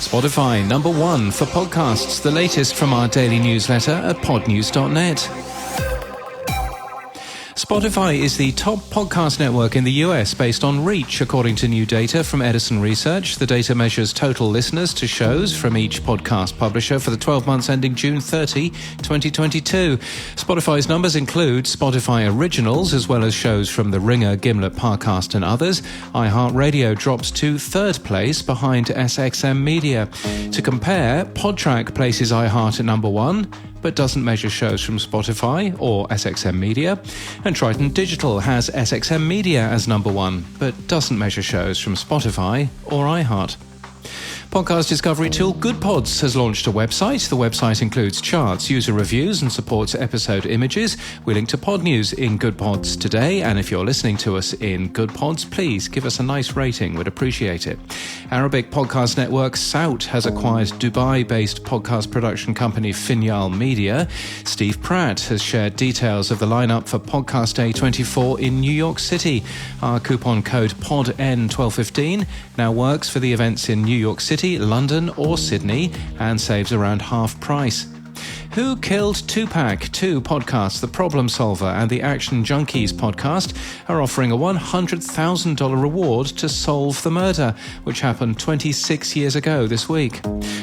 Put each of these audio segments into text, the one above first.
Spotify, number 1 for podcasts, the latest from our daily newsletter at podnews.net. Spotify is the top podcast network in the US based on reach, according to new data from Edison Research. The data measures total listeners to shows from each podcast publisher for the 12 months ending June 30, 2022. Spotify's numbers include Spotify Originals, as well as shows from The Ringer, Gimlet, Parcast and others. iHeartRadio drops to third place behind SXM Media. To compare, Podtrac places iHeart at number 1, but doesn't measure shows from Spotify or SXM Media. And Triton Digital has SXM Media as number 1, but doesn't measure shows from Spotify or iHeart. Podcast discovery tool GoodPods has launched a website. The website includes charts, user reviews, and supports episode images. We link to Pod News in GoodPods today, and if you're listening to us in GoodPods, please give us a nice rating. We'd appreciate it. Arabic podcast network Sout has acquired Dubai-based podcast production company Finyal Media. Steve Pratt has shared details of the lineup for Podcast Day 24 in New York City. Our coupon code PODN1215 now works for the events in New York City, London or Sydney, and saves around half price. Who Killed Tupac? 2 podcasts, The Problem Solver and the Action Junkies podcast, are offering a $100,000 reward to solve the murder, which happened 26 years ago this week.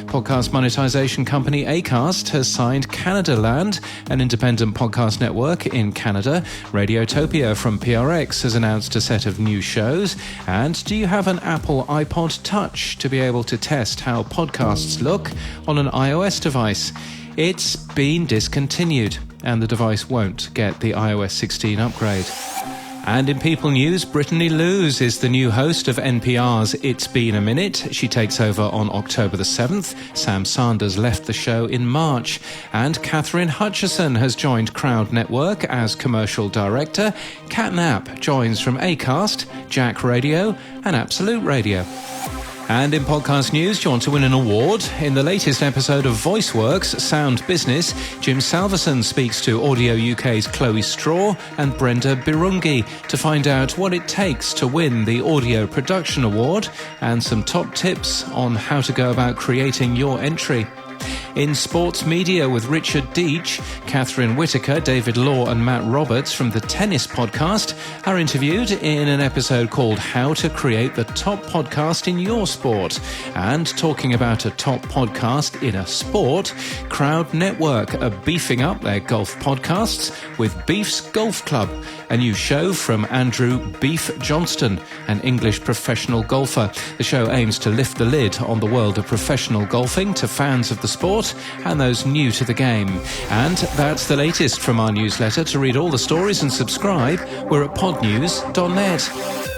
Podcast monetization company Acast has signed Canadaland, an independent podcast network in Canada. Radiotopia from PRX has announced a set of new shows. And do you have an Apple iPod Touch to be able to test how podcasts look on an iOS device? It's been discontinued, and the device won't get the iOS 16 upgrade. And in People News, Brittany Lewis is the new host of NPR's It's Been a Minute. She takes over on October the 7th. Sam Sanders left the show in March. And Catherine Hutchison has joined Crowd Network as commercial director. Catnap joins from Acast, Jack Radio and Absolute Radio. And in podcast news, do you want to win an award? In the latest episode of VoiceWorks Sound Business, Jim Salverson speaks to Audio UK's Chloe Straw and Brenda Birungi to find out what it takes to win the Audio Production Award and some top tips on how to go about creating your entry. In sports media with Richard Deitch, Catherine Whitaker, David Law and Matt Roberts from the Tennis Podcast are interviewed in an episode called How to Create the Top Podcast in Your Sport. And talking about a top podcast in a sport, Crowd Network are beefing up their golf podcasts with Beef's Golf Club, a new show from Andrew Beef Johnston, an English professional golfer. The show aims to lift the lid on the world of professional golfing to fans of the sport and those new to the game. And that's the latest from our newsletter. To read all the stories and subscribe, we're at podnews.net.